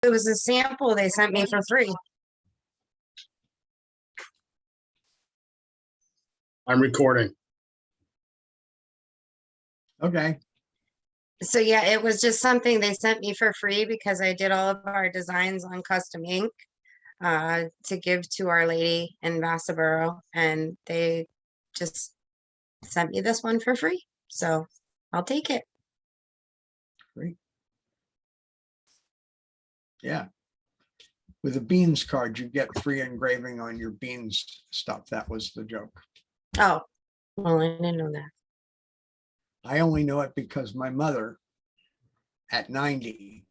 It was a sample they sent me for free. I'm recording. Okay. So yeah, it was just something they sent me for free because I did all of our designs on custom ink to give to Our Lady in Vassaboro, and they just sent me this one for free. So I'll take it. Great. Yeah. With a beans card, you get free engraving on your beans stuff. That was the joke. Oh, well, I didn't know that. I only know it because my mother at 90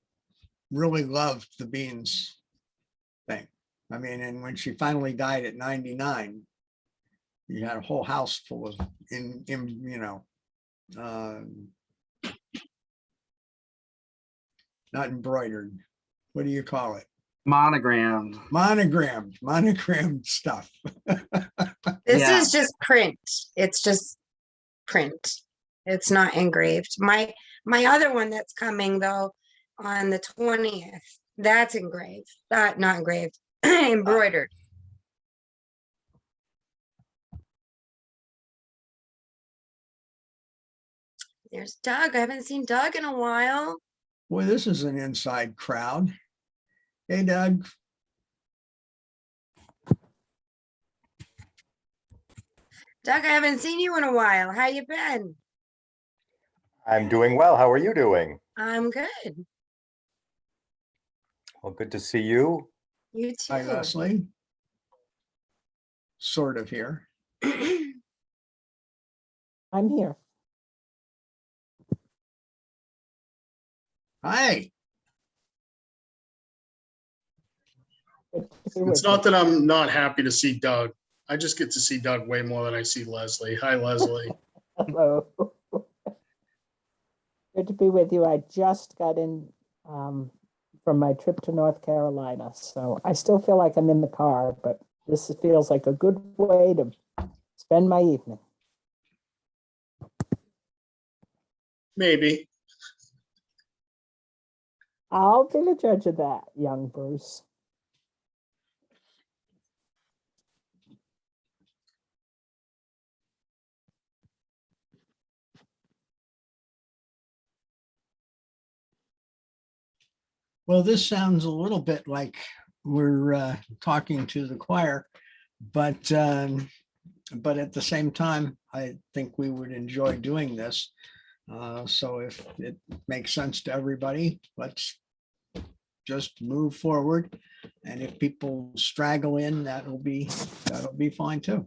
really loved the beans thing. I mean, and when she finally died at 99, you had a whole house full of not embroidered. What do you call it? Monogrammed. Monogrammed stuff. This Yeah. is just print. It's just print. It's not engraved. My other one that's coming though on the 20th, that's engraved. Not engraved, embroidered. There's Doug. I haven't seen Doug in a while. Boy, this is an inside crowd. Hey, Doug. Doug, I haven't seen you in a while. How you been? I'm doing well. How are you doing? I'm good. Well, good to see you. You Hi, too. Leslie. Sort of here. I'm here. Hi. Good to be It's with not you. that I'm not happy to see Doug. I just get to see Doug way more than I see Leslie. Hi, Leslie. Hello. Good to be with you. I just got in from my trip to North Carolina, so I still feel like I'm in the car, but this feels like a good way to spend my evening. Maybe. I'll be the judge of that, young Bruce. Well, this sounds a little bit like we're talking to the choir, but at the same time, I think we would enjoy doing this. So if it makes sense to everybody, let's just move forward. And if people straggle in, that'll be fine too.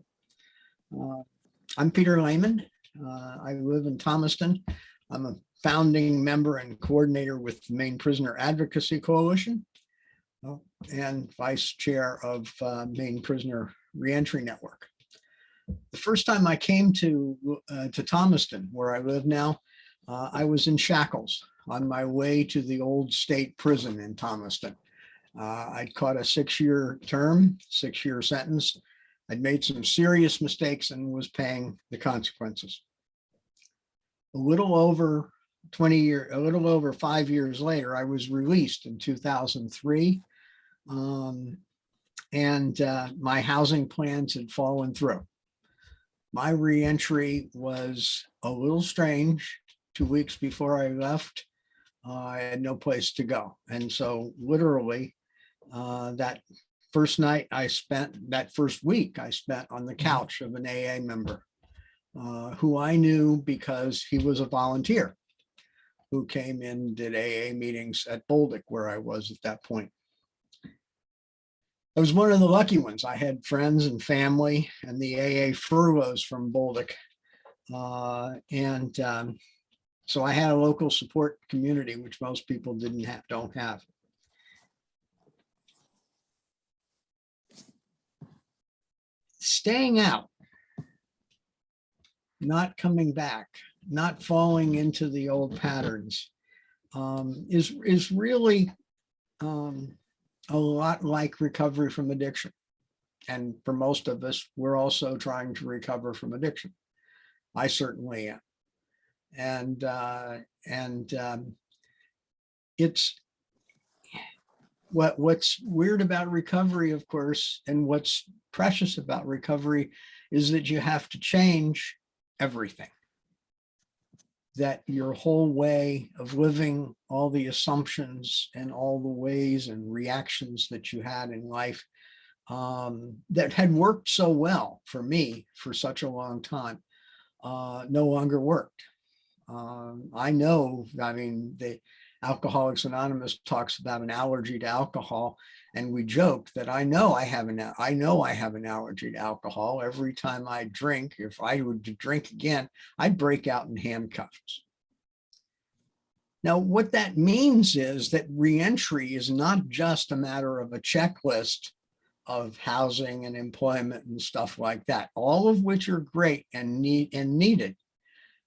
I'm Peter Lehman. I live in Thomaston. I'm a founding member and coordinator with the Maine Prisoner Advocacy Coalition and vice chair of Maine Prisoner Reentry Network. The first time I came to Thomaston, where I live now, I was in shackles on my way to the old state prison in Thomaston. I'd caught a 6-year term, 6-year sentence. I'd made some serious mistakes and was paying the consequences. A little over 5 years later, I was released in 2003. My housing plans had fallen through. My reentry was a little strange. 2 weeks before I left, I had no place to go. And so literally that first week I spent on the couch of an AA member who I knew because he was a volunteer who came in, did AA meetings at Bolduc, where I was at that point. I was one of the lucky ones. I had friends and family and the AA furloughs from Bolduc. So I had a local support community, which most people don't have. Staying out, not coming back, not falling into the old patterns is really a lot like recovery from addiction. And for most of us, we're also trying to recover from addiction. I certainly am. And it's what's weird about recovery, of course, and what's precious about recovery is that you have to change everything. That your whole way of living, all the assumptions and all the ways and reactions that you had in life that had worked so well for me for such a long time, no longer worked. I know, I mean, the Alcoholics Anonymous talks about an allergy to alcohol, and we joke that I know I have an allergy to alcohol. Every time I drink, if I were to drink again, I'd break out in handcuffs. Now, what that means is that reentry is not just a matter of a checklist of housing and employment and stuff like that, all of which are great and needed,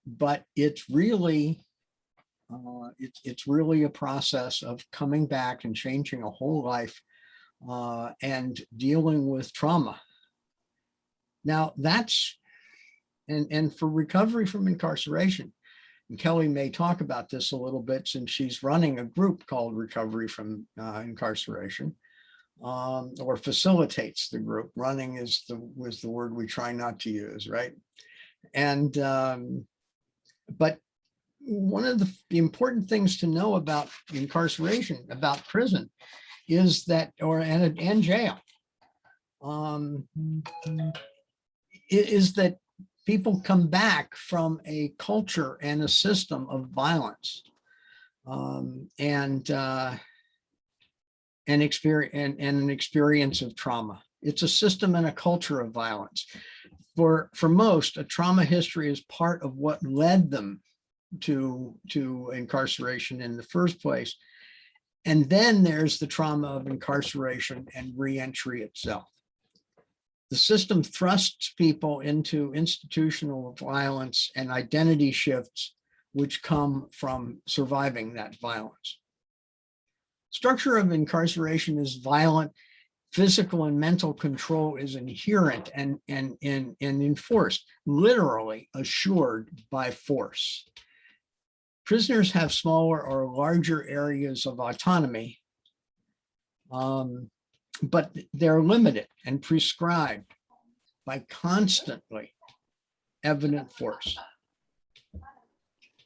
but it's really a process of coming back and changing a whole life and dealing with trauma. Now that's, and for recovery from incarceration, and Kelli may talk about this a little bit since she's running a group called Recovery from Incarceration, or facilitates the group. Running was the word we try not to use, right? And but one of the important things to know about incarceration, about prison, is that, and jail, is that people come back from a culture and a system of violence, and an experience of trauma. It's a system and a culture of violence. For most, a trauma history is part of what led them to incarceration in the first place. And then there's the trauma of incarceration and reentry itself. The system thrusts people into institutional violence and identity shifts which come from surviving that violence. Structure of incarceration is violent. Physical and mental control is inherent and enforced, literally assured by force. Prisoners have smaller or larger areas of autonomy, but they're limited and prescribed by constantly evident force.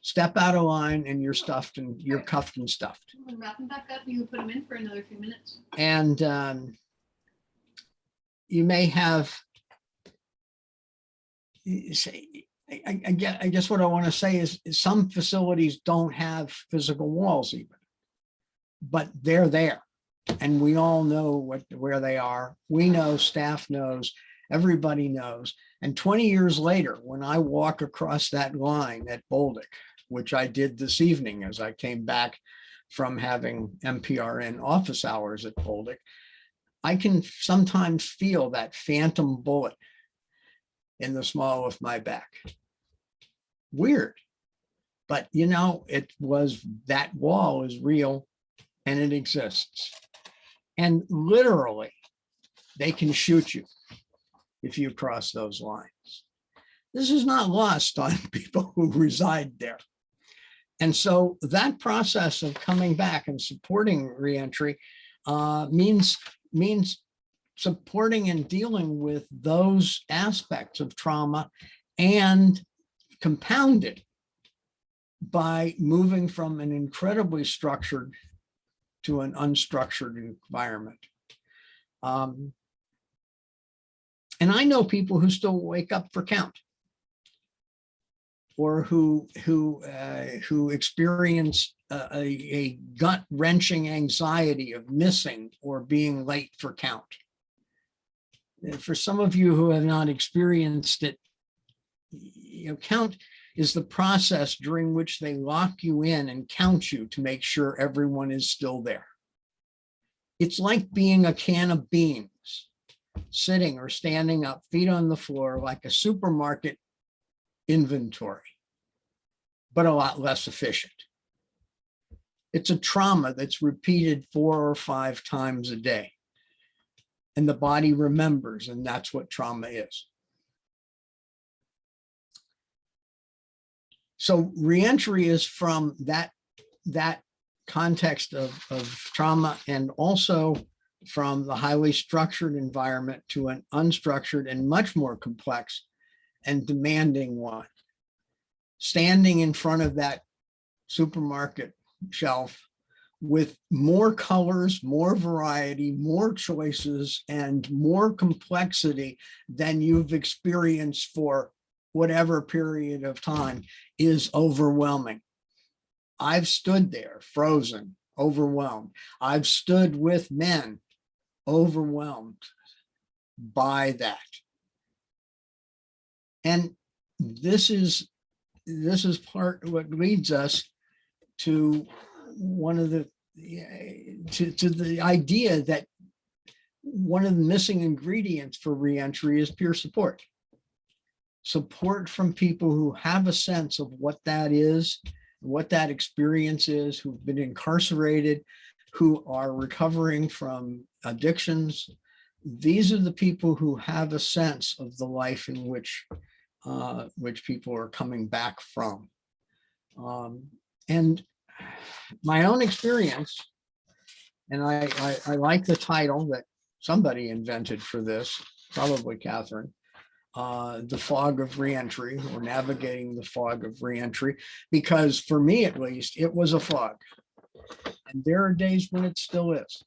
Step out of line and you're stuffed and you're cuffed and stuffed. When wrap them back up, you can put them in for another few minutes. And you may have, I guess what I want to say is some facilities don't have physical walls even, but they're there. And we all know where they are. We know, staff knows, everybody knows. And 20 years later, when I walk across that line at Bolduc, which I did this evening as I came back from having MPRN office hours at Bolduc, I can sometimes feel that phantom bullet in the small of my back. Weird, but you know, that wall is real and it exists. And literally, they can shoot you if you cross those lines. This is not lost on people who reside there. And so that process of coming back and supporting reentry means supporting and dealing with those aspects of trauma, and compounded by moving from an incredibly structured to an unstructured environment. And I know people who still wake up for count, or who experience a gut-wrenching anxiety of missing or being late for count. For some of you who have not experienced it, you know, count is the process during which they lock you in and count you to make sure everyone is still there. It's like being a can of beans, sitting or standing up, feet on the floor, like a supermarket inventory, but a lot less efficient. It's a trauma that's repeated 4 or 5 times a day. And the body remembers, and that's what trauma is. So reentry is from that context of trauma, and also from the highly structured environment to an unstructured and much more complex and demanding one. Standing in front of that supermarket shelf with more colors, more variety, more choices, and more complexity than you've experienced for whatever period of time is overwhelming. I've stood there frozen, overwhelmed. I've stood with men overwhelmed by that. And this is part of what leads us to one of the to the idea that one of the missing ingredients for reentry is peer support. Support from people who have a sense of what that is, what that experience is, who've been incarcerated, who are recovering from addictions. These are the people who have a sense of the life in which people are coming back from. And my own experience, and I like the title that somebody invented for this, probably Catherine, the Fog of Reentry, or Navigating the Fog of Reentry, because for me at least, it was a fog. And there are days when it still is.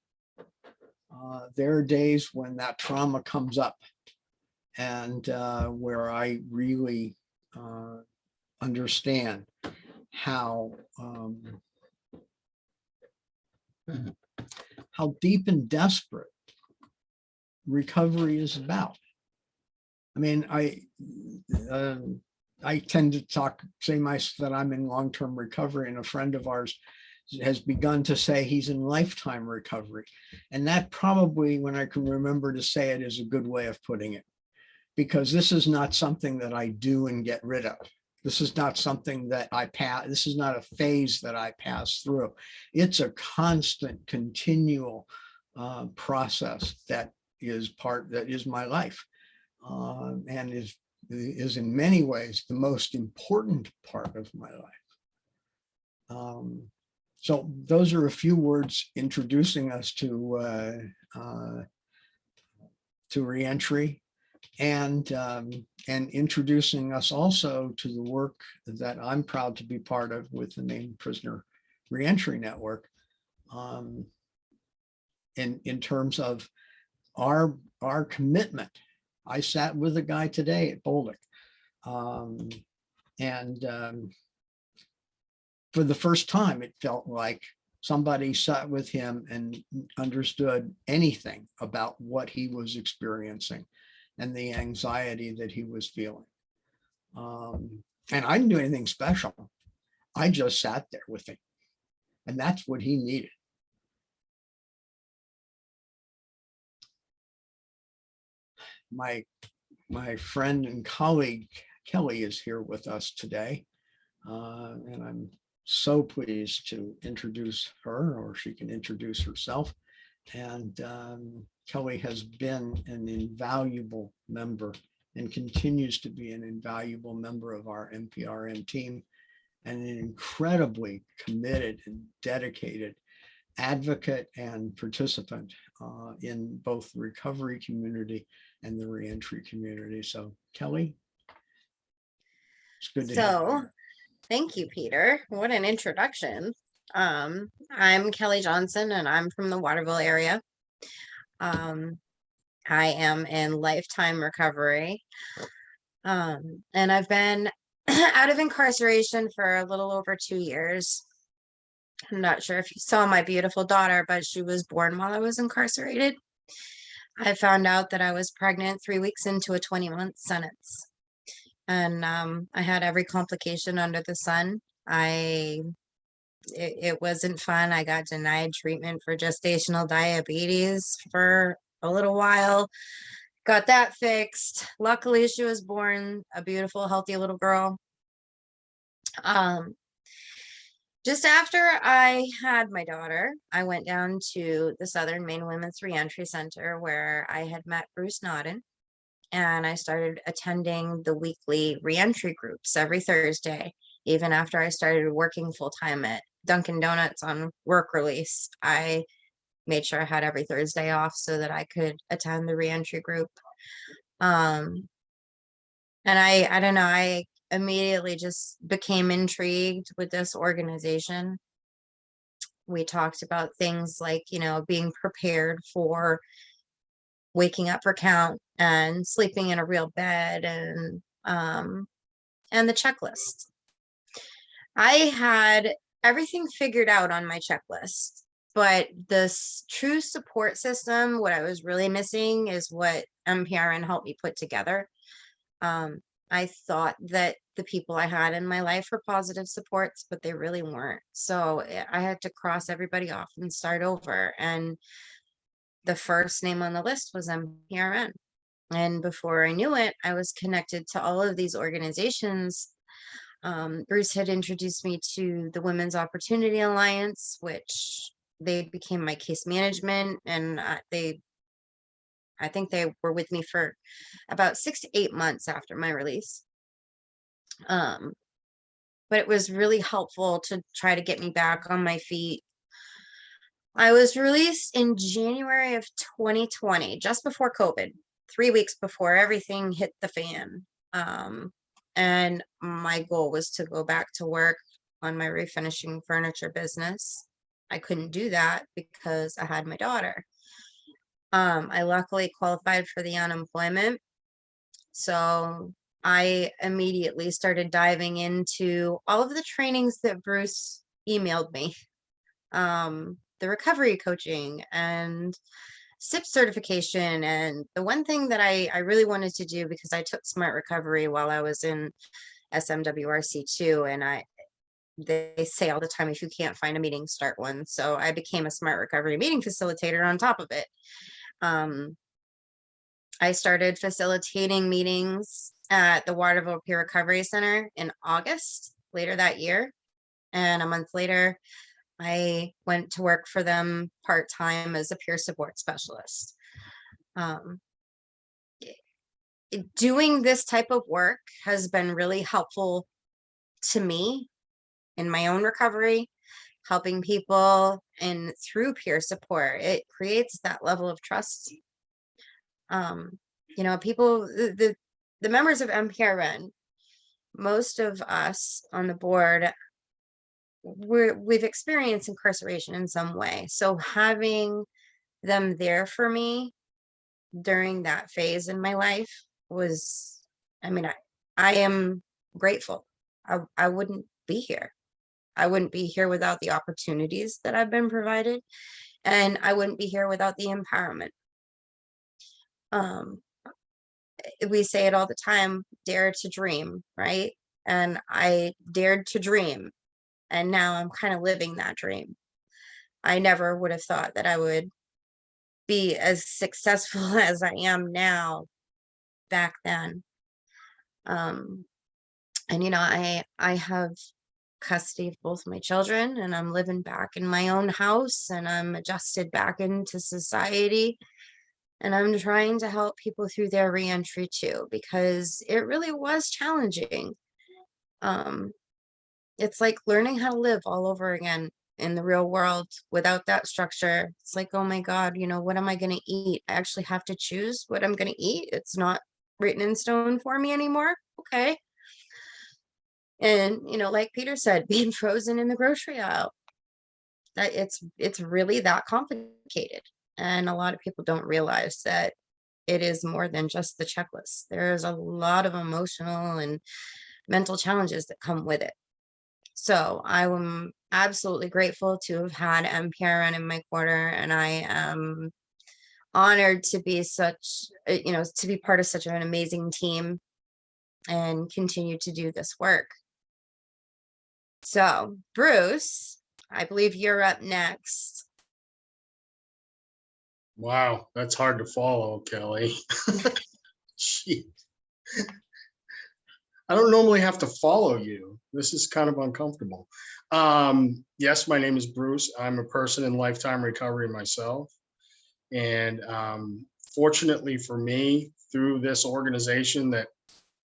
There are days when that trauma comes up, and where I really understand how deep and desperate recovery is about. I mean, I tend to say that I'm in long-term recovery, and a friend of ours has begun to say he's in lifetime recovery. And that probably, when I can remember to say it, is a good way of putting it, because this is not something that I do and get rid of. This is not something that I pass. This is not a phase that I pass through. It's a constant, continual process that is my life, and is in many ways the most important part of my life. So those are a few words introducing us to reentry, and introducing us also to the work that I'm proud to be part of with the Maine Prisoner Reentry Network, in terms of our commitment. I sat with a guy today at Bolduc, and for the first time, it felt like somebody sat with him and understood anything about what he was experiencing and the anxiety that he was feeling. And I didn't do anything special. I just sat there with him, and that's what he needed. My friend and colleague, Kelli, is here with us today. And I'm so pleased to introduce her, or she can introduce herself. And Kelli has been an invaluable member and continues to be an invaluable member of our MPRN team, and an incredibly committed and dedicated advocate and participant in both the recovery community and the reentry community. So Kelli, it's good to have you here. Thank you, Peter. What an introduction. I'm Kelli Johnson, and I'm from the Waterville area. I am in lifetime recovery. And I've been out of incarceration for a little over 2 years. I'm not sure if you saw my beautiful daughter, but she was born while I was incarcerated. I found out that I was pregnant 3 weeks into a 20-month sentence. And I had every complication under the sun. It wasn't fun. I got denied treatment for gestational diabetes for a little while. Got that fixed. Luckily, she was born a beautiful, healthy little girl. Just after I had my daughter, I went down to the Southern Maine Women's Reentry Center, where I had met Bruce Noddin, and I started attending the weekly reentry groups every Thursday, even after I started working full-time at Dunkin' Donuts on work release, I made sure I had every Thursday off so that I could attend the reentry group. And I don't know, I immediately just became intrigued with this organization. We talked about things like, you know, being prepared for waking up for count and sleeping in a real bed, and the checklist. I had everything figured out on my checklist, but this true support system, what I was really missing is what MPRN helped me put together. I thought that the people I had in my life were positive supports, but they really weren't. So I had to cross everybody off and start over. And the first name on the list was MPRN. And before I knew it, I was connected to all of these organizations. Bruce had introduced me to the Women's Opportunity Alliance, which they became my case management, and I think they were with me for about 6 to 8 months after my release. But it was really helpful to try to get me back on my feet. I was released in January of 2020, just before COVID, 3 weeks before everything hit the fan. And my goal was to go back to work on my refinishing furniture business. I couldn't do that because I had my daughter. I luckily qualified for the unemployment. So I immediately started diving into all of the trainings that Bruce emailed me. The recovery coaching and SIP certification. And the one thing that I really wanted to do, because I took Smart Recovery while I was in SMWRC2, and they say all the time, if you can't find a meeting, start one. So I became a Smart Recovery meeting facilitator on top of it. I started facilitating meetings at the Waterville Peer Recovery Center in August later that year. And a month later, I went to work for them part-time as a peer support specialist. Doing this type of work has been really helpful to me in my own recovery, helping people, and through peer support, it creates that level of trust. You know, people, the members of MPRN, most of us on the board, we've experienced incarceration in some way. So having them there for me during that phase in my life was, I mean, I am grateful. I wouldn't be here. I wouldn't be here without the opportunities that I've been provided, and I wouldn't be here without the empowerment. We say it all the time, dare to dream, right? And I dared to dream, and now I'm kind of living that dream. I never would have thought that I would be as successful as I am now back then. And you know, I have custody of both my children, and I'm living back in my own house, and I'm adjusted back into society, and I'm trying to help people through their reentry too, because it really was challenging. It's like learning how to live all over again in the real world without that structure. It's like, oh my God, you know, what am I going to eat? I actually have to choose what I'm going to eat. It's not written in stone for me anymore. Okay. And, you know, like Peter said, being frozen in the grocery aisle, that it's really that complicated. And a lot of people don't realize that it is more than just the checklist. There's a lot of emotional and mental challenges that come with it. So I am absolutely grateful to have had MPRN in my corner, and I am honored to be such, you know, to be part of such an amazing team and continue to do this work. So, Bruce, I believe you're up next. Wow, that's hard to follow, Kelli. Jeez. I don't normally have to follow you. This is kind of uncomfortable. Yes, my name is Bruce. I'm a person in lifetime recovery myself. And fortunately for me, through this organization, that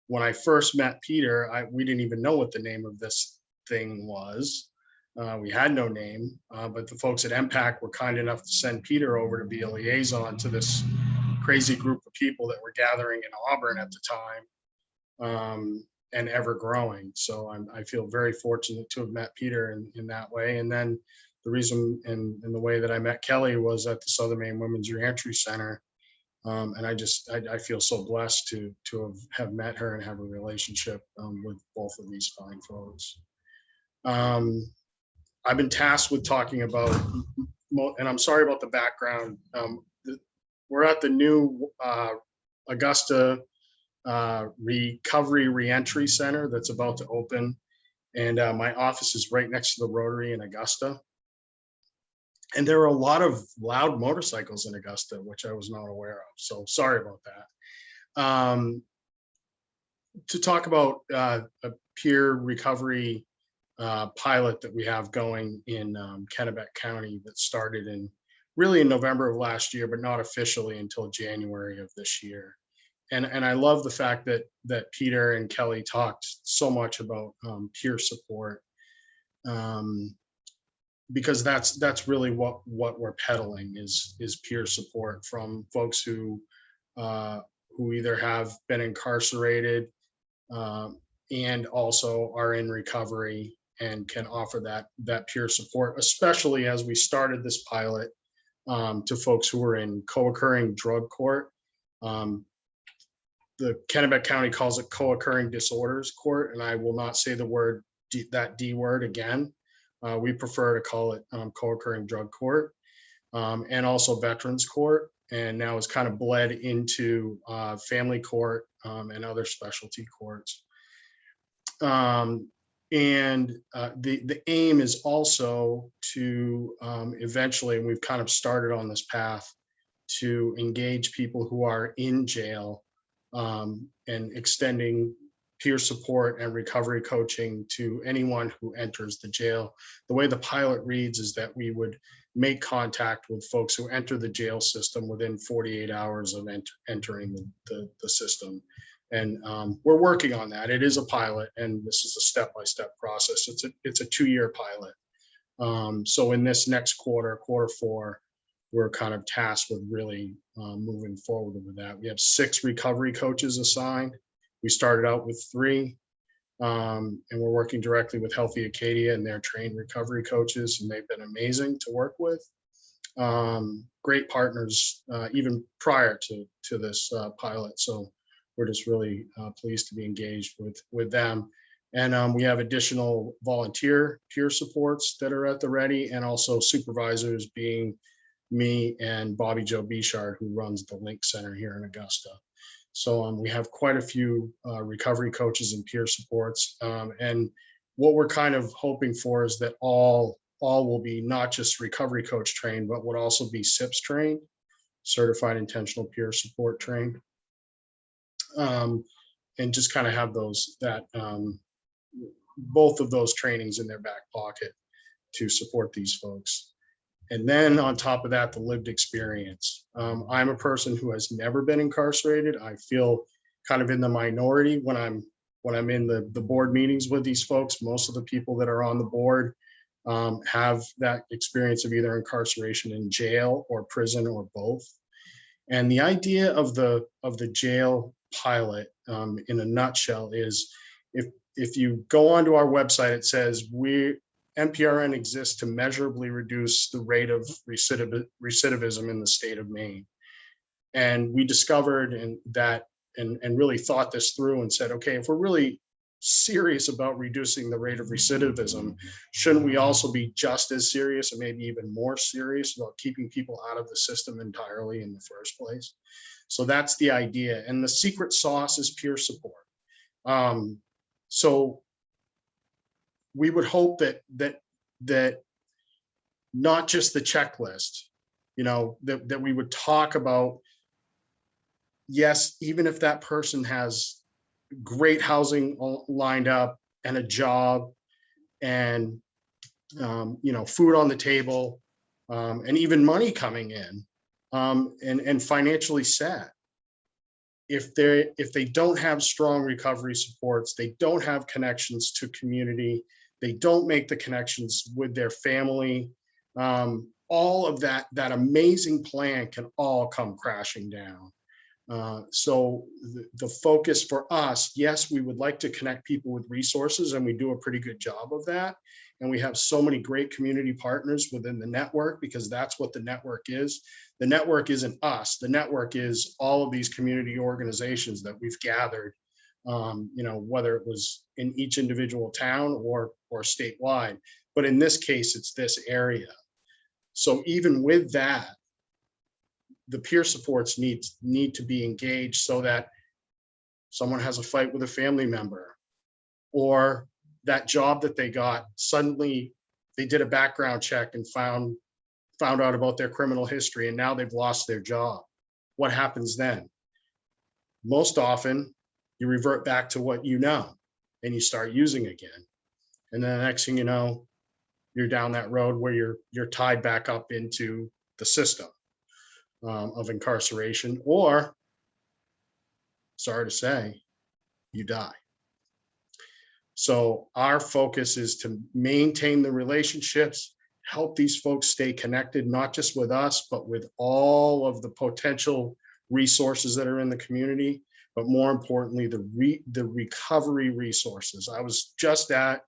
when I first met Peter, we didn't even know what the name of this thing was. We had no name, but the folks at MPAC were kind enough to send Peter over to be a liaison to this crazy group of people that were gathering in Auburn at the time, and ever growing. So I feel very fortunate to have met Peter in that way. And then the reason and the way that I met Kelli was at the Southern Maine Women's Reentry Center. And I feel so blessed to have met her and have a relationship with both of these fine folks. I've been tasked with talking about, and I'm sorry about the background. We're at the new Augusta Recovery Reentry Center that's about to open. And my office is right next to the Rotary in Augusta. And there are a lot of loud motorcycles in Augusta, which I was not aware of. So sorry about that. To talk about a peer recovery pilot that we have going in Kennebec County that started in November of last year, but not officially until January of this year. And I love the fact that Peter and Kelli talked so much about peer support, because that's really what we're peddling is peer support from folks who either have been incarcerated and also are in recovery and can offer that peer support, especially as we started this pilot to folks who are in co-occurring drug court. The Kennebec County calls it co-occurring disorders court, and I will not say the word that D word again. We prefer to call it co-occurring drug court, and also veterans court, and now it's kind of bled into family court and other specialty courts. And the aim is also to eventually, and we've kind of started on this path, to engage people who are in jail and extending peer support and recovery coaching to anyone who enters the jail. The way the pilot reads is that we would make contact with folks who enter the jail system within 48 hours of entering the system. And we're working on that. It is a pilot, and this is a step-by-step process. It's a 2-year pilot. So in this next quarter 4, we're kind of tasked with really moving forward with that. We have 6 recovery coaches assigned. We started out with 3, and we're working directly with Healthy Acadia and their trained recovery coaches, and they've been amazing to work with. Great partners, even prior to this pilot. So we're just really pleased to be engaged with them. And we have additional volunteer peer supports that are at the ready, and also supervisors being me and Bobby Joe Bichard, who runs the Link Center here in Augusta. So we have quite a few recovery coaches and peer supports. And what we're kind of hoping for is that all will be not just recovery coach trained, but would also be CIPS trained, certified intentional peer support trained. And just kind of have both of those trainings in their back pocket to support these folks. And then on top of that, the lived experience. I'm a person who has never been incarcerated. I feel kind of in the minority when I'm in the board meetings with these folks. Most of the people that are on the board have that experience of either incarceration in jail or prison or both. And the idea of the jail pilot in a nutshell is, if you go onto our website, it says MPRN exists to measurably reduce the rate of recidivism in the state of Maine. And we discovered and really thought this through and said, okay, if we're really serious about reducing the rate of recidivism, shouldn't we also be just as serious, and maybe even more serious, about keeping people out of the system entirely in the first place? So that's the idea. And the secret sauce is peer support. So we would hope that not just the checklist, that we would talk about, yes, even if that person has great housing lined up and a job and food on the table and even money coming in and financially set, if they don't have strong recovery supports, they don't have connections to community, They don't make the connections with their family. All of that amazing plan can all come crashing down. So the focus for us, yes, we would like to connect people with resources, and we do a pretty good job of that. And we have so many great community partners within the network, because that's what the network is. The network isn't us. The network is all of these community organizations that we've gathered, whether it was in each individual town or statewide. But in this case, it's this area. So even with that, the peer supports need to be engaged, so that someone has a fight with a family member, or that job that they got, suddenly they did a background check and found out about their criminal history, and now they've lost their job. What happens then? Most often you revert back to what you know, and you start using again. And then the next thing you know, you're down that road where you're tied back up into the system of incarceration, or, sorry to say, you die. So our focus is to maintain the relationships, help these folks stay connected, not just with us, but with all of the potential resources that are in the community, but more importantly, the recovery resources. I was just at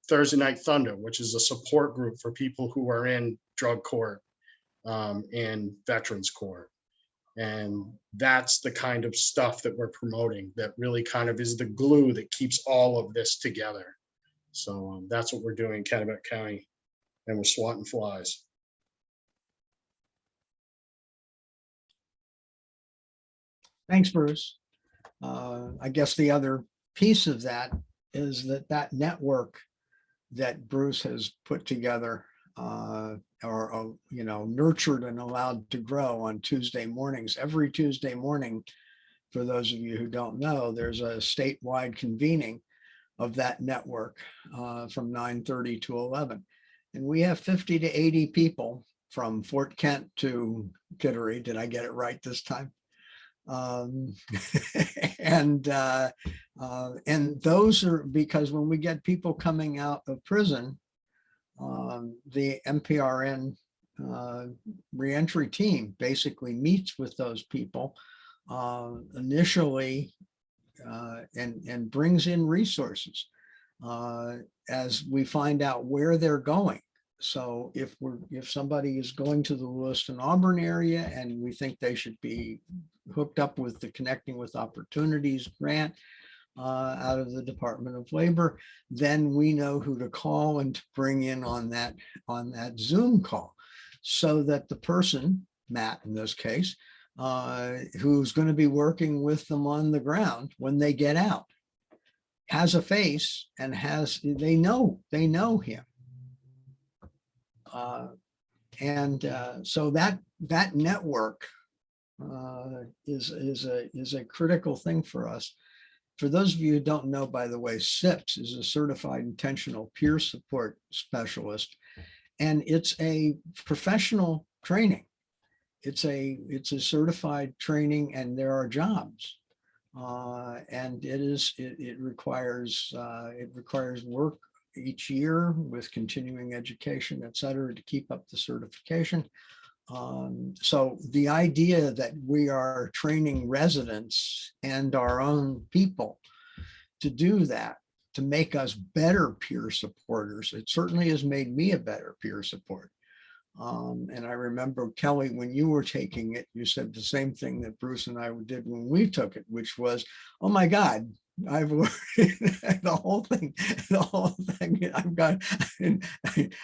Thursday Night Thunder, which is a support group for people who are in drug court and veterans court. And that's the kind of stuff that we're promoting, that really kind of is the glue that keeps all of this together. So that's what we're doing in Kennebec County, and we're swatting flies. Thanks, Bruce. I guess the other piece of that is that network that Bruce has put together, nurtured and allowed to grow on Tuesday mornings. Every Tuesday morning, for those of you who don't know, there's a statewide convening of that network from 9:30 to 11. And we have 50 to 80 people from Fort Kent to Kittery. Did I get it right this time? And those are because when we get people coming out of prison, the MPRN reentry team basically meets with those people initially and brings in resources as we find out where they're going. So if somebody is going to the Lewiston Auburn area and we think they should be hooked up with the Connecting with Opportunities grant out of the Department of Labor, then we know who to call and to bring in on that Zoom call, so that the person, Matt in this case, who's going to be working with them on the ground when they get out, has a face and they know him. So that network is a critical thing for us. For those of you who don't know, by the way, SIPS is a Certified Intentional Peer Support Specialist, and it's a professional training. It's a certified training, and there are jobs, and it requires work each year with continuing education, et cetera, to keep up the certification. So the idea that we are training residents and our own people to do that, to make us better peer supporters, it certainly has made me a better peer support. And I remember, Kelly, when you were taking it, you said the same thing that Bruce and I did when we took it, which was, oh my God, I've learned the whole thing.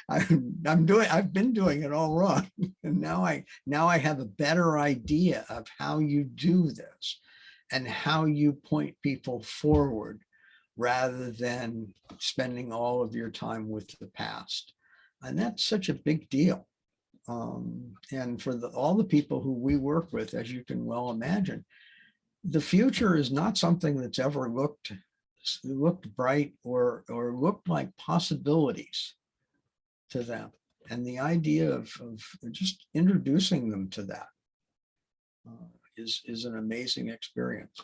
I've been doing it all wrong. And now I have a better idea of how you do this and how you point people forward rather than spending all of your time with the past. And that's such a big deal. And for all the people who we work with, as you can well imagine, the future is not something that's ever looked bright or looked like possibilities to them. And the idea of just introducing them to that is an amazing experience.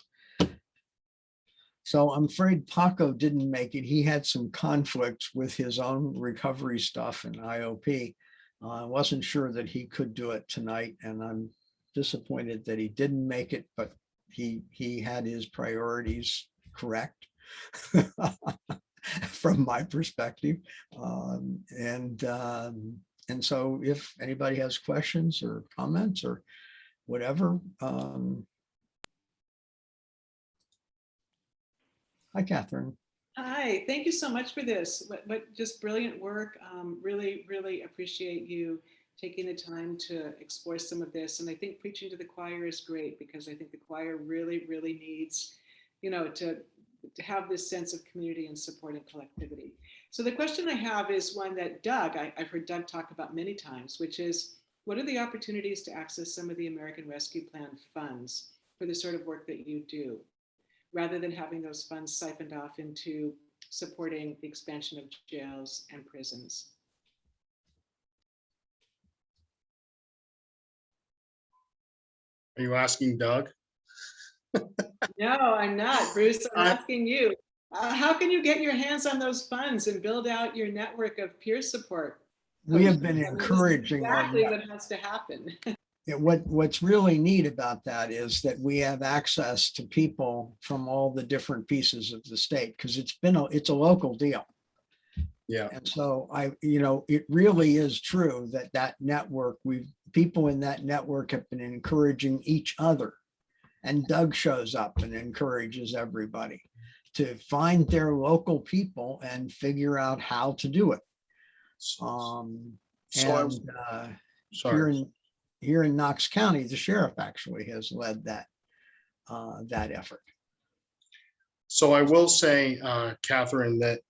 So I'm afraid Paco didn't make it. He had some conflicts with his own recovery stuff and IOP. I wasn't sure that he could do it tonight, and I'm disappointed that he didn't make it, but he had his priorities correct from my perspective. And so if anybody has questions or comments or whatever, hi, Catherine. Hi, thank you so much for this. But just brilliant work. Really, really appreciate you taking the time to explore some of this. And I think preaching to the choir is great, because I think the choir really, really needs, to have this sense of community and support and collectivity. So the question I have is one that Doug, I've heard Doug talk about many times, which is, what are the opportunities to access some of the American Rescue Plan funds for the sort of work that you do, rather than having those funds siphoned off into supporting the expansion of jails and prisons? Are you asking Doug? No, I'm not, Bruce. I'm asking you. How can you get your hands on those funds and build out your network of peer support? We have been I mean, this is encouraging exactly what has to happen. what's really neat about that is that we have access to people from all the different pieces of the state, because it's a local deal. Yeah. And so it really is true that network, people in that network have been encouraging each other. And Doug shows up and encourages everybody to find their local people and figure out how to do it. Here in Knox County, the sheriff actually has led that effort. So I will say, Catherine, that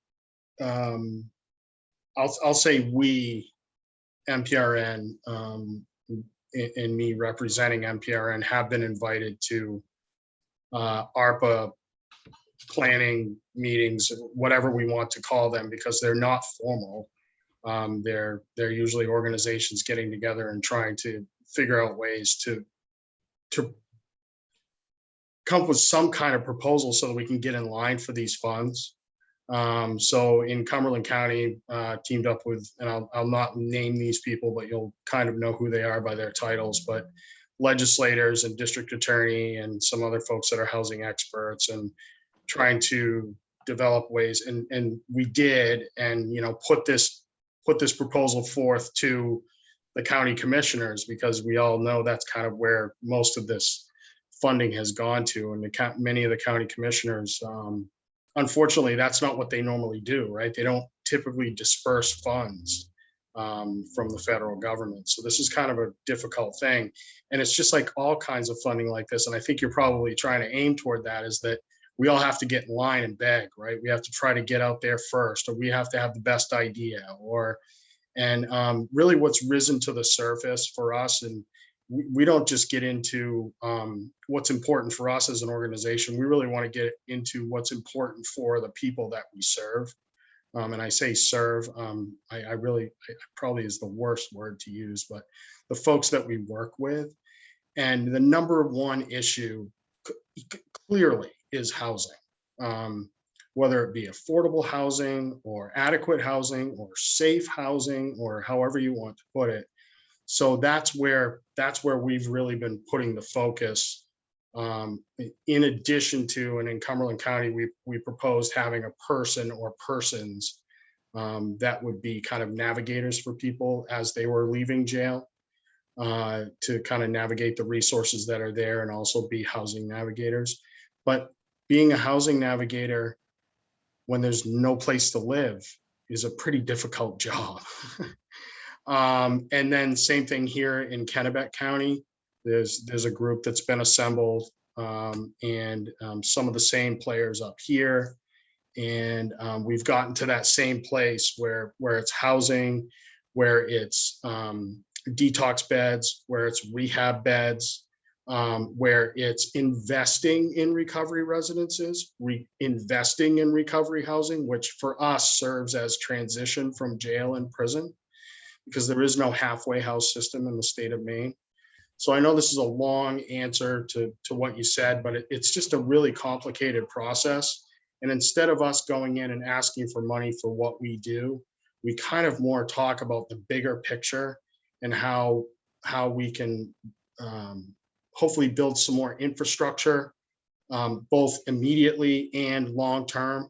I'll say we, MPRN, and me representing MPRN, have been invited to ARPA planning meetings, whatever we want to call them, because they're not formal. They're usually organizations getting together and trying to figure out ways to come up with some kind of proposal so that we can get in line for these funds. So in Cumberland County, teamed up with, and I'll not name these people, but you'll kind of know who they are by their titles, but legislators and district attorney and some other folks that are housing experts, and trying to develop ways. And we did, and put this proposal forth to the county commissioners, because we all know that's kind of where most of this funding has gone to. And many of the county commissioners, unfortunately, that's not what they normally do, right? They don't typically disperse funds from the federal government. So this is kind of a difficult thing. And it's just like all kinds of funding like this. And I think you're probably trying to aim toward that, is that we all have to get in line and beg, right? We have to try to get out there first, or we have to have the best idea, and really what's risen to the surface for us. And we don't just get into what's important for us as an organization. We really want to get into what's important for the people that we serve. And I say serve, I probably is the worst word to use, but the folks that we work with. And the number one issue clearly is housing, whether it be affordable housing or adequate housing or safe housing, or however you want to put it. So that's where we've really been putting the focus. In addition to, and in Cumberland County, we proposed having a person or persons that would be kind of navigators for people as they were leaving jail, to kind of navigate the resources that are there, and also be housing navigators. But being a housing navigator when there's no place to live is a pretty difficult job. And then same thing here in Kennebec County. There's a group that's been assembled, and some of the same players up here. And we've gotten to that same place where it's housing, where it's detox beds, where it's rehab beds, where it's investing in recovery residences, investing in recovery housing, which for us serves as transition from jail and prison, because there is no halfway house system in the state of Maine. So I know this is a long answer to what you said, but it's just a really complicated process. And instead of us going in and asking for money for what we do, we kind of more talk about the bigger picture and how we can hopefully build some more infrastructure, both immediately and long-term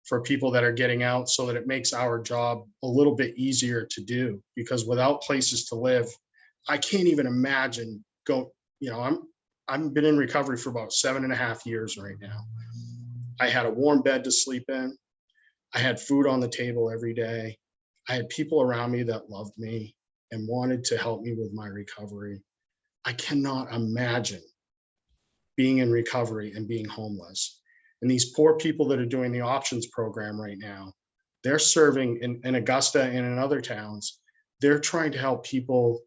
for people that are getting out, so that it makes our job a little bit easier to do. Because without places to live, I can't even imagine I've been in recovery for about 7.5 years right now. I had a warm bed to sleep in. I had food on the table every day. I had people around me that loved me and wanted to help me with my recovery. I cannot imagine being in recovery and being homeless. And these poor people that are doing the options program right now, they're serving in Augusta and in other towns. They're trying to help people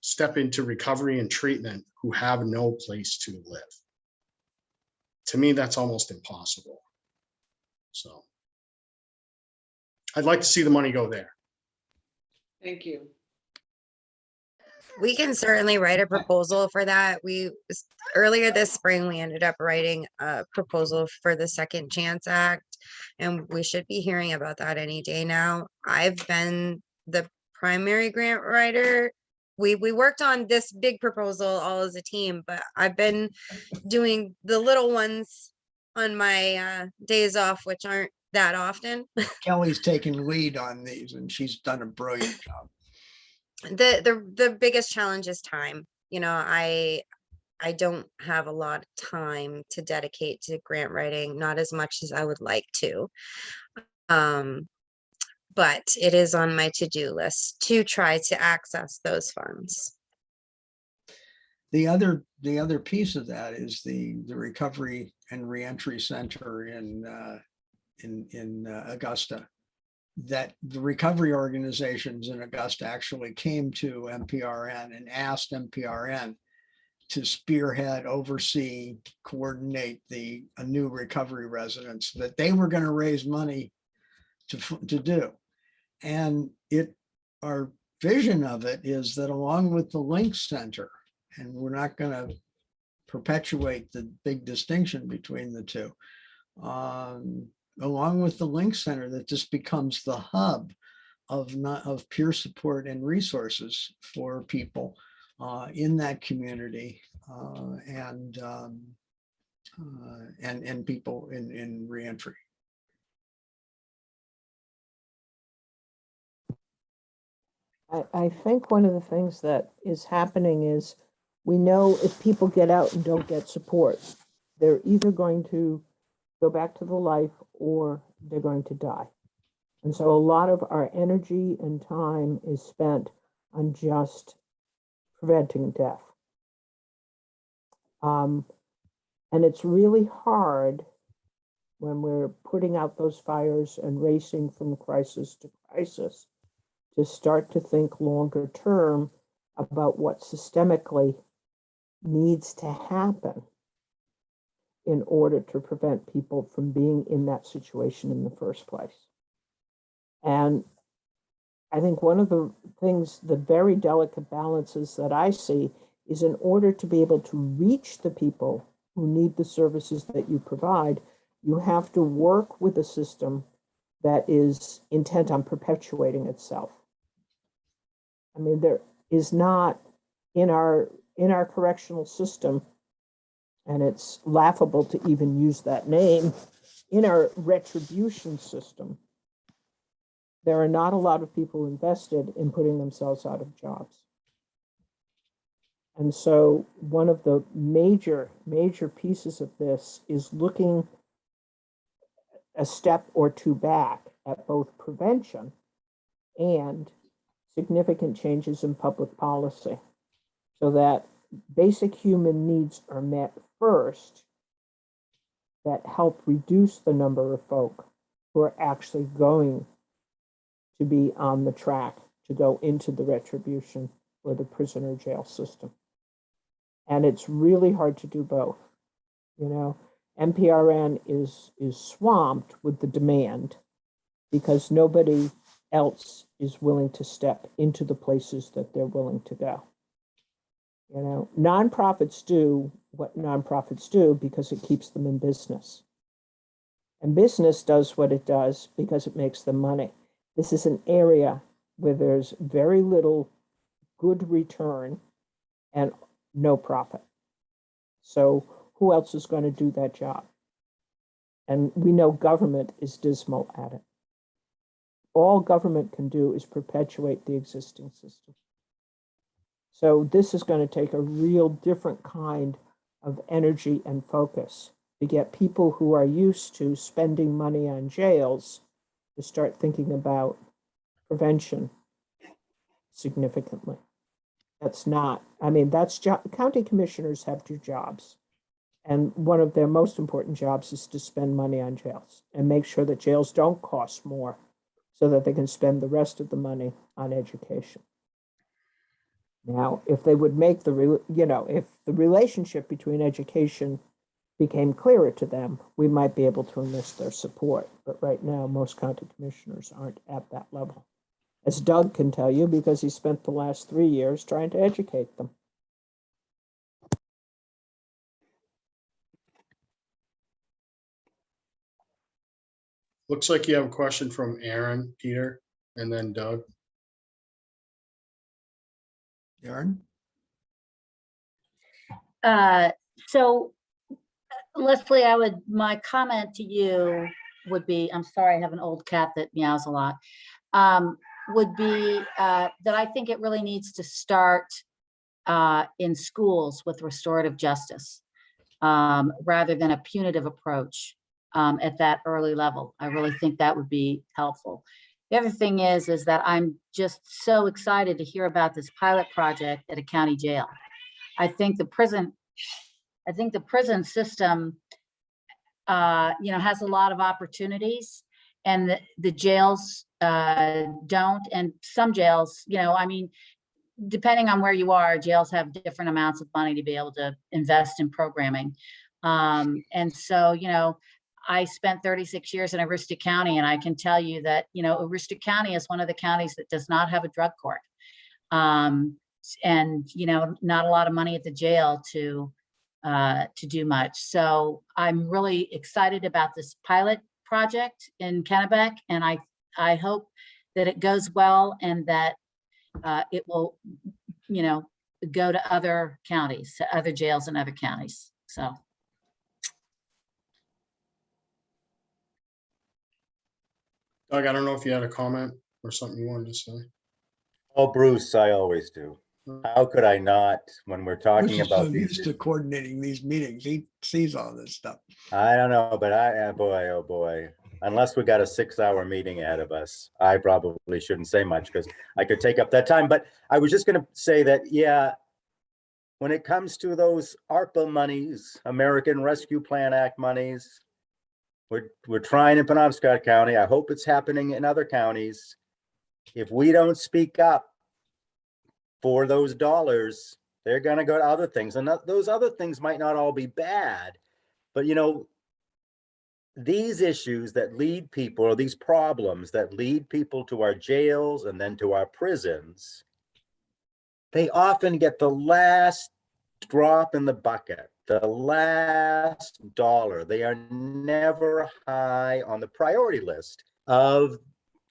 step into recovery and treatment who have no place to live. To me, that's almost impossible. So I'd like to see the money go there. Thank you. We can certainly write a proposal for that. Earlier this spring, we ended up writing a proposal for the Second Chance Act, and we should be hearing about that any day now. I've been the primary grant writer. We worked on this big proposal all as a team, but I've been doing the little ones on my days off, which aren't that often. Kelly's taken lead on these and she's done a brilliant job. The biggest challenge is time. I don't have a lot of time to dedicate to grant writing, not as much as I would like to. But it is on my to-do list to try to access those funds. The other piece of that is the Recovery and Reentry Center in Augusta. That the recovery organizations in Augusta actually came to MPRN and asked MPRN to spearhead, oversee, coordinate a new recovery residence that they were going to raise money to do. And our vision of it is that along with the Link Center, and we're not going to perpetuate the big distinction between the two, along with the Link Center, that this becomes the hub of peer support and resources for people in that community and people in reentry. I think one of the things that is happening is we know if people get out and don't get support, they're either going to go back to the life or they're going to die. And so a lot of our energy and time is spent on just preventing death. And it's really hard when we're putting out those fires and racing from crisis to crisis to start to think longer term about what systemically needs to happen in order to prevent people from being in that situation in the first place. And I think one of the things, the very delicate balances that I see is in order to be able to reach the people who need the services that you provide, you have to work with a system that is intent on perpetuating itself. I mean, there is not in our correctional system, and it's laughable to even use that name, in our retribution system, there are not a lot of people invested in putting themselves out of jobs. And so one of the major pieces of this is looking a step or two back at both prevention and significant changes in public policy so that basic human needs are met first that help reduce the number of folk who are actually going to be on the track to go into the retribution or the prisoner jail system. And it's really hard to do both. MPRN is swamped with the demand because nobody else is willing to step into the places that they're willing to go. Nonprofits do what nonprofits do because it keeps them in business. And business does what it does because it makes them money. This is an area where there's very little good return and no profit. So who else is going to do that job? And we know government is dismal at it. All government can do is perpetuate the existing system. So this is going to take a real different kind of energy and focus to get people who are used to spending money on jails to start thinking about prevention significantly. That's not, I mean, that's county commissioners have two jobs. And one of their most important jobs is to spend money on jails and make sure that jails don't cost more so that they can spend the rest of the money on education. Now, if they would make if the relationship between education became clearer to them, we might be able to enlist their support. But right now, most county commissioners aren't at that level, as Doug can tell you, because he spent the last 3 years trying to educate them. Looks like you have a question from Aaron, Peter, and then Doug. Aaron? So Leslie, my comment to you would be, I'm sorry, I have an old cat that meows a lot, would be that I think it really needs to start in schools with restorative justice rather than a punitive approach at that early level. I really think that would be helpful. The other thing is that I'm just so excited to hear about this pilot project at a county jail. I think the prison system, has a lot of opportunities, and the jails don't. And some jails, depending on where you are, jails have different amounts of money to be able to invest in programming. And so, I spent 36 years in Aroostook County, and I can tell you that, Aroostook County is one of the counties that does not have a drug court. And, not a lot of money at the jail to do much. So I'm really excited about this pilot project in Kennebec, and I hope that it goes well and that it will, go to other counties, to other jails in other counties. So. Doug, I don't know if you had a comment or something you wanted to say. Oh, Bruce, I always do. How could I not when we're Bruce talking is so about these? used to coordinating these meetings. He sees all this stuff. I don't know, but boy, oh boy. Unless we got a 6-hour meeting ahead of us, I probably shouldn't say much because I could take up that time. But I was just going to say that, yeah, when it comes to those ARPA monies, American Rescue Plan Act monies, we're trying in Penobscot County. I hope it's happening in other counties. If we don't speak up for those dollars, they're going to go to other things. And those other things might not all be bad, but these issues that lead people, or these problems that lead people to our jails and then to our prisons, they often get the last drop in the bucket, the last dollar. They are never high on the priority list of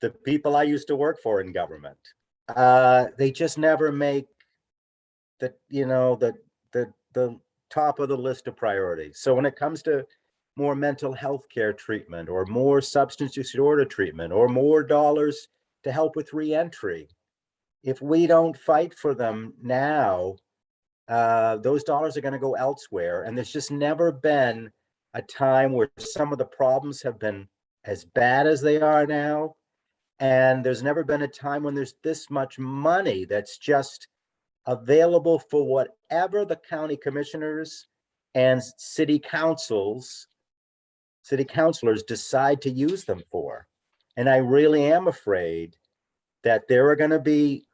the people I used to work for in government. They just never make the top of the list of priorities. So when it comes to more mental health care treatment, or more substance disorder treatment, or more dollars to help with reentry, if we don't fight for them now, those dollars are going to go elsewhere. And there's just never been a time where some of the problems have been as bad as they are now. And there's never been a time when there's this much money that's just available for whatever the county commissioners and city councilors decide to use them for. And I really am afraid that there are going to be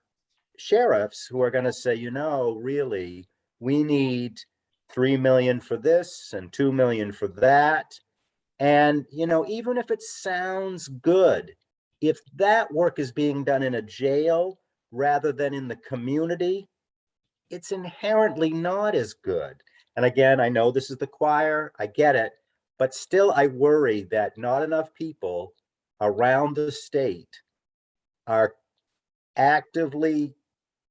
sheriffs who are going to say, really, we need $3 million for this and $2 million for that. And, even if it sounds good, if that work is being done in a jail rather than in the community, it's inherently not as good. And again, I know this is the choir, I get it, But still, I worry that not enough people around the state are actively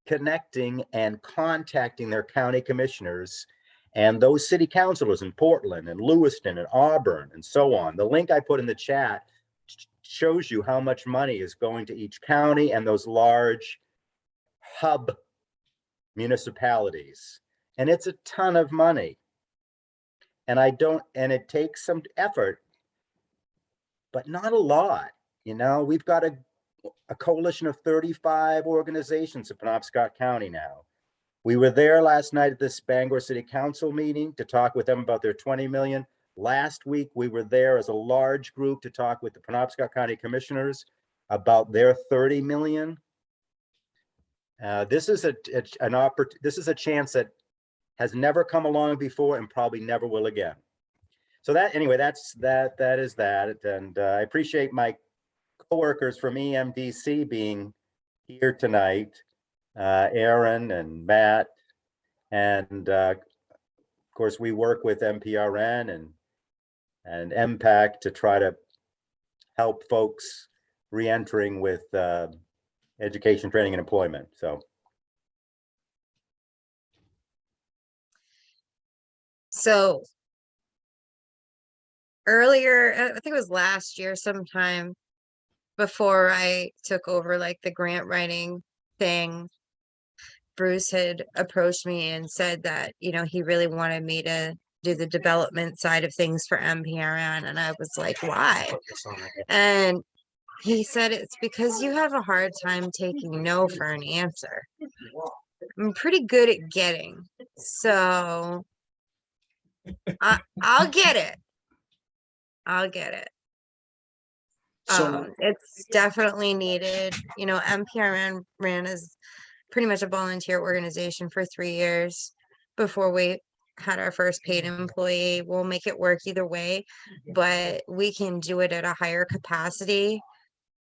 connecting and contacting their county commissioners and those city councilors in Portland and Lewiston and Auburn and so on. The link I put in the chat shows you how much money is going to each county and those large hub municipalities. And it's a ton of money. And it takes some effort, but not a lot. You know, we've got a coalition of 35 organizations in Penobscot County now. We were there last night at this Bangor City Council meeting to talk with them about their 20 million. Last week, we were there as a large group to talk with the Penobscot County Commissioners about their 30 million. This is a chance that has never come along before and probably never will again. So that, anyway, that is that. And I appreciate my coworkers from EMDC being here tonight, Aaron and Matt. And of course, we work with MPRN and MPAC to try to help folks re-entering with education, training, and employment. So earlier, I think it was last year sometime, before I took over like the grant writing thing, Bruce had approached me and said that, you know, he really wanted me to do the development side of things for MPRN. And I was like, why? And he said, it's because you have a hard time taking no for an answer. I'm pretty good at getting. So I'll get it. I'll get it. So It's definitely needed. You know, MPRN ran as pretty much a volunteer organization for 3 years before we had our first paid employee. We'll make it work either way, but we can do it at a higher capacity,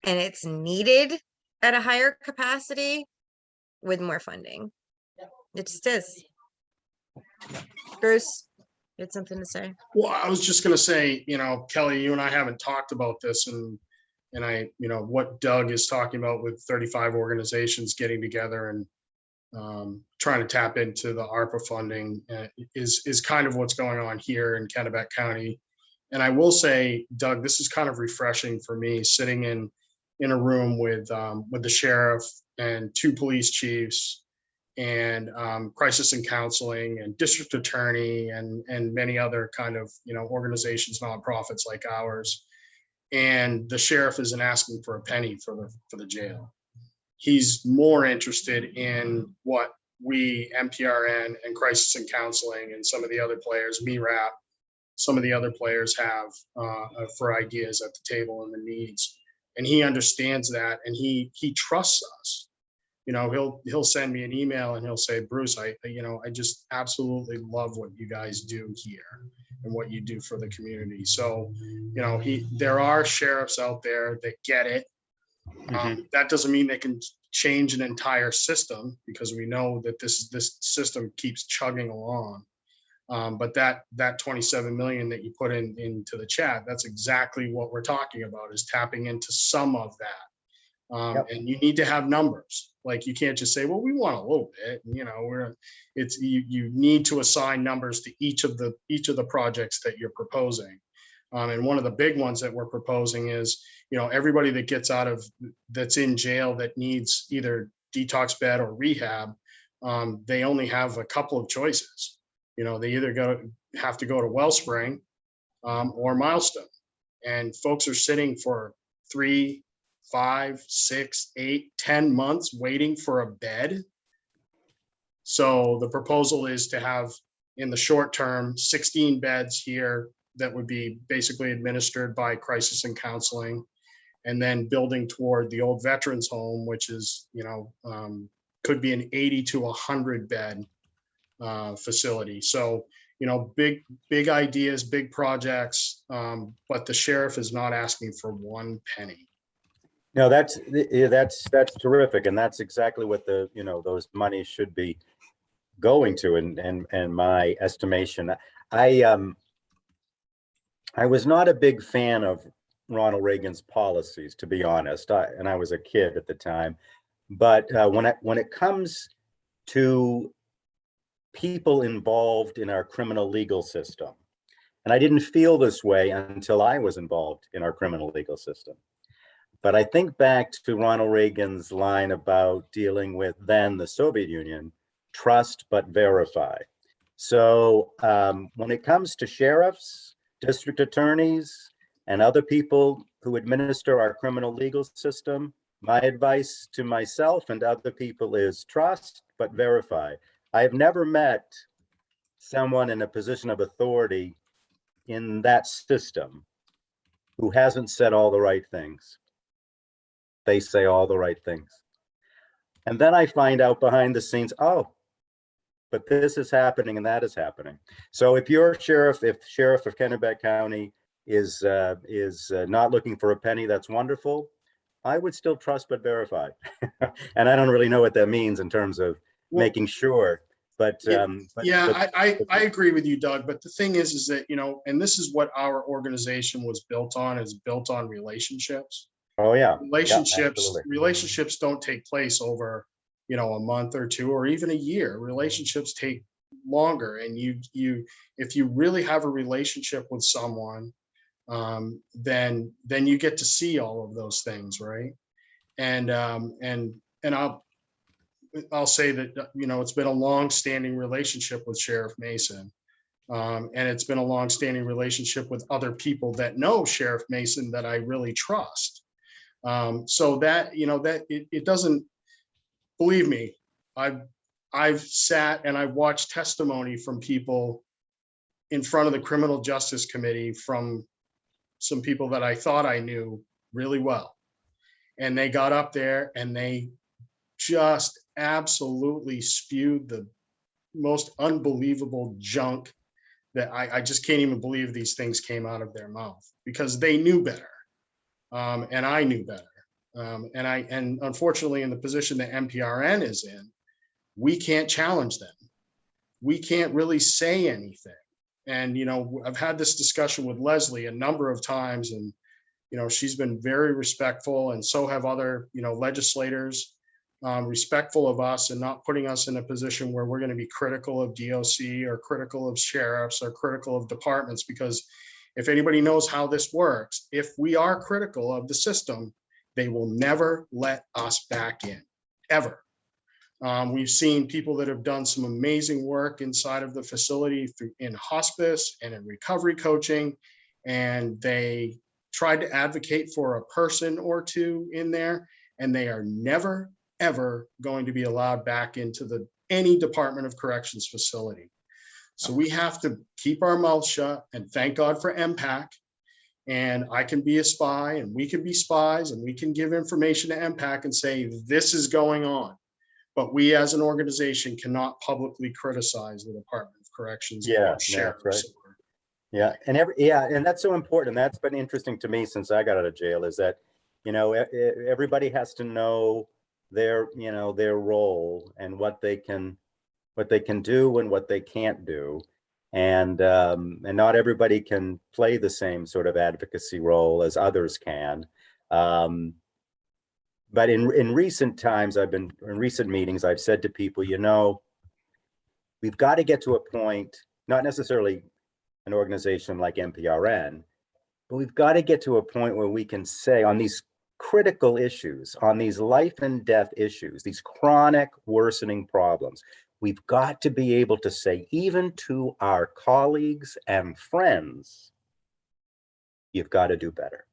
and it's needed at a higher capacity with more funding. It just is. Bruce, you had something to say? Well, I was just gonna say, you know, Kelly, you and I haven't talked about this, and I, you know, what Doug is talking about with 35 organizations getting together and trying to tap into the ARPA funding is kind of what's going on here in Kennebec County. And I will say, Doug, this is kind of refreshing for me, sitting in a room with the sheriff and 2 police chiefs and crisis and counseling and district attorney and many other kind of, you know, organizations, nonprofits like ours. And the sheriff isn't asking for a penny for the jail. He's more interested in what we, MPRN and crisis and counseling and some of the other players, MRAP, some of the other players have for ideas at the table and the needs. And he understands that, and he trusts us. You know, he'll send me an email and he'll say, Bruce, I just absolutely love what you guys do here and what you do for the community. So, you know, there are sheriffs out there that get it. That doesn't mean they can change an entire system, because we know that this system keeps chugging along. But that 27 million that you put into the chat, that's exactly what we're talking about, is tapping into some of that. Yep. And you need to have numbers. Like, you can't just say, well, we want a little bit, you know, you need to assign numbers to each of the projects that you're proposing. And one of the big ones that we're proposing is, you know, everybody that gets that's in jail that needs either detox bed or rehab, they only have a couple of choices. You know, they either have to go to Wellspring or Milestone. And folks are sitting for 3, 5, 6, 8, 10 months waiting for a bed. So the proposal is to have, in the short term, 16 beds here that would be basically administered by crisis and counseling, and then building toward the old veterans home, which is, you know, could be an 80 to 100 bed facility. So, you know, big ideas, big projects, but the sheriff is not asking for one penny. No, that's terrific, and that's exactly what those monies should be going to, and my estimation. I was not a big fan of Ronald Reagan's policies, to be honest. I was a kid at the time. But when it comes to people involved in our criminal legal system, and I didn't feel this way until I was involved in our criminal legal system. But I think back to Ronald Reagan's line about dealing with then the Soviet Union, trust but verify. So when it comes to sheriffs, district attorneys, and other people who administer our criminal legal system, my advice to myself and other people is trust but verify. I have never met someone in a position of authority in that system who hasn't said all the right things. They say all the right things. And then I find out behind the scenes, oh, but this is happening and that is happening. So if you're sheriff, if Sheriff of Kennebec County is not looking for a penny, that's wonderful. I would still trust but verify. And I don't really know what that means in terms of making sure. But I agree with you, Doug. But the thing is that, and this is what our organization was built on, is built on relationships. Oh yeah. Relationships don't take place over, a month or two or even a year. Relationships take longer. And if you really have a relationship with someone, then you get to see all of those things, right? And I'll say that, it's been a long-standing relationship with Sheriff Mason. And it's been a long-standing relationship with other people that know Sheriff Mason that I really trust. So that, it doesn't, believe me, I've sat and I've watched testimony from people in front of the Criminal Justice Committee from some people that I thought I knew really well. And they got up there and they just absolutely spewed the most unbelievable junk that I just can't even believe these things came out of their mouth, because they knew better. And I knew better. And unfortunately, in the position that MPRN is in, we can't challenge them. We can't really say anything. And, I've had this discussion with Leslie a number of times, and, she's been very respectful, and so have other, legislators, respectful of us and not putting us in a position where we're going to be critical of DOC or critical of sheriffs or critical of departments. Because if anybody knows how this works, if we are critical of the system, they will never let us back in, ever. We've seen people that have done some amazing work inside of the facility in hospice and in recovery coaching, and they tried to advocate for a person or two in there, and they are never, ever going to be allowed back into any Department of Corrections facility. So we have to keep our mouths shut, and thank God for MPAC. And I can be a spy, and we can be spies, and we can give information to MPAC and say, this is going on. But we as an organization cannot publicly criticize the Department of Corrections. Yeah, that's right. Yeah, and that's so important. And that's been interesting to me since I got out of jail, is that, everybody has to know their role and what they can do and what they can't do. And not everybody can play the same sort of advocacy role as others can. But in recent times, in recent meetings, I've said to people, we've got to get to a point, not necessarily an organization like MPRN, but we've got to get to a point where we can say on these critical issues, on these life and death issues, these chronic worsening problems, we've got to be able to say, even to our colleagues and friends, you've got to do better.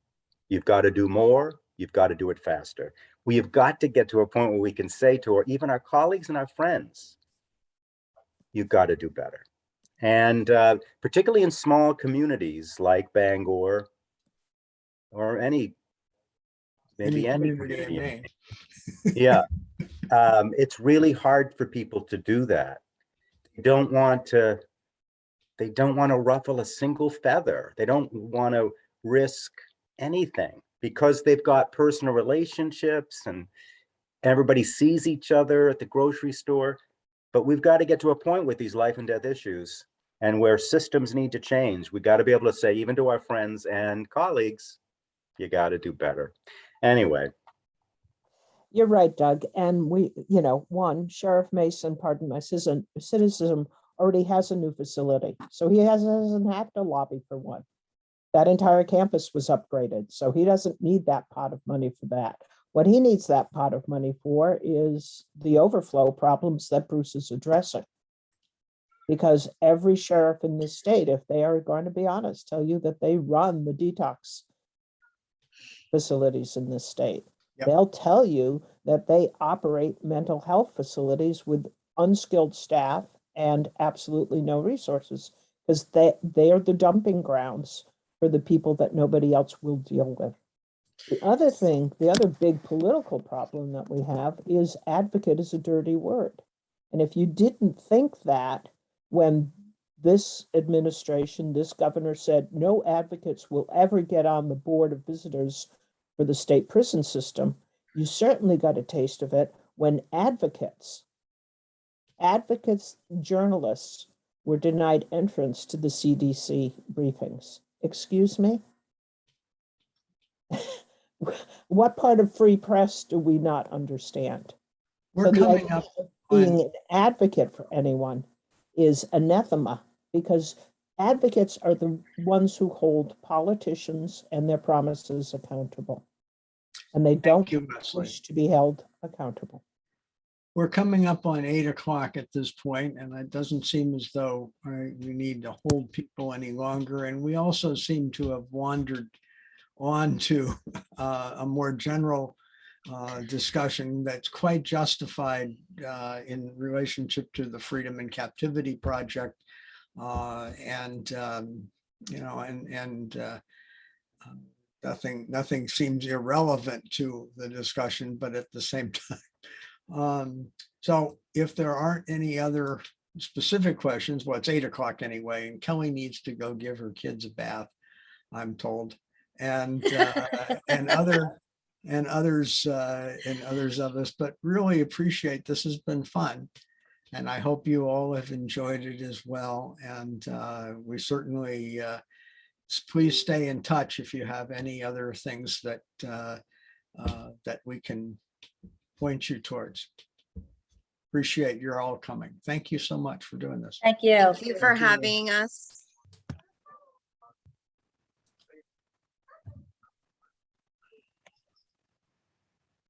You've got to do more. You've got to do it faster. We have got to get to a point where we can say to even our colleagues and our friends, you've got to do better. And particularly in small communities like Bangor, or any community in Maine. Yeah. It's really hard for people to do that. They don't want to ruffle a single feather. They don't want to risk anything because they've got personal relationships and everybody sees each other at the grocery store. But we've got to get to a point with these life and death issues and where systems need to change, we got to be able to say, even to our friends and colleagues, you got to do better. Anyway, You're right, Doug. And we, one, Sheriff Mason, pardon my citizen, already has a new facility. So he doesn't have to lobby for one. That entire campus was upgraded. So he doesn't need that pot of money for that. What he needs that pot of money for is the overflow problems that Bruce is addressing. Because every sheriff in the state, if they are going to be honest, tell you that they run the detox facilities in this state. Yep. They'll tell you that they operate mental health facilities with unskilled staff and absolutely no resources, because they are the dumping grounds for the people that nobody else will deal with. The other thing, the other big political problem that we have is advocate is a dirty word. And if you didn't think that when this administration, this governor said no advocates will ever get on the board of visitors for the state prison system, you certainly got a taste of it when advocates, journalists were denied entrance to the CDC briefings. Excuse me? What part of free press do we not understand? We're So the coming idea up of being on, an advocate for anyone is anathema, because advocates are the ones who hold politicians and their promises accountable. And they don't thank you, Leslie. wish to be held accountable. We're coming up on 8 o'clock at this point, and it doesn't seem as though we need to hold people any longer. And we also seem to have wandered on to a more general discussion that's quite justified in relationship to the Freedom in Captivity Project. Nothing seems irrelevant to the discussion, but at the same time. So if there aren't any other specific questions, well, it's 8 o'clock anyway, and Kelly needs to go give her kids a bath, I'm told. And others of us, but really appreciate this. Has been fun, and I hope you all have enjoyed it as well. And we certainly please stay in touch if you have any other things that that we can point you towards. Appreciate you're all coming. Thank you so much for doing this. Thank you. Thank you for Thank you. having us.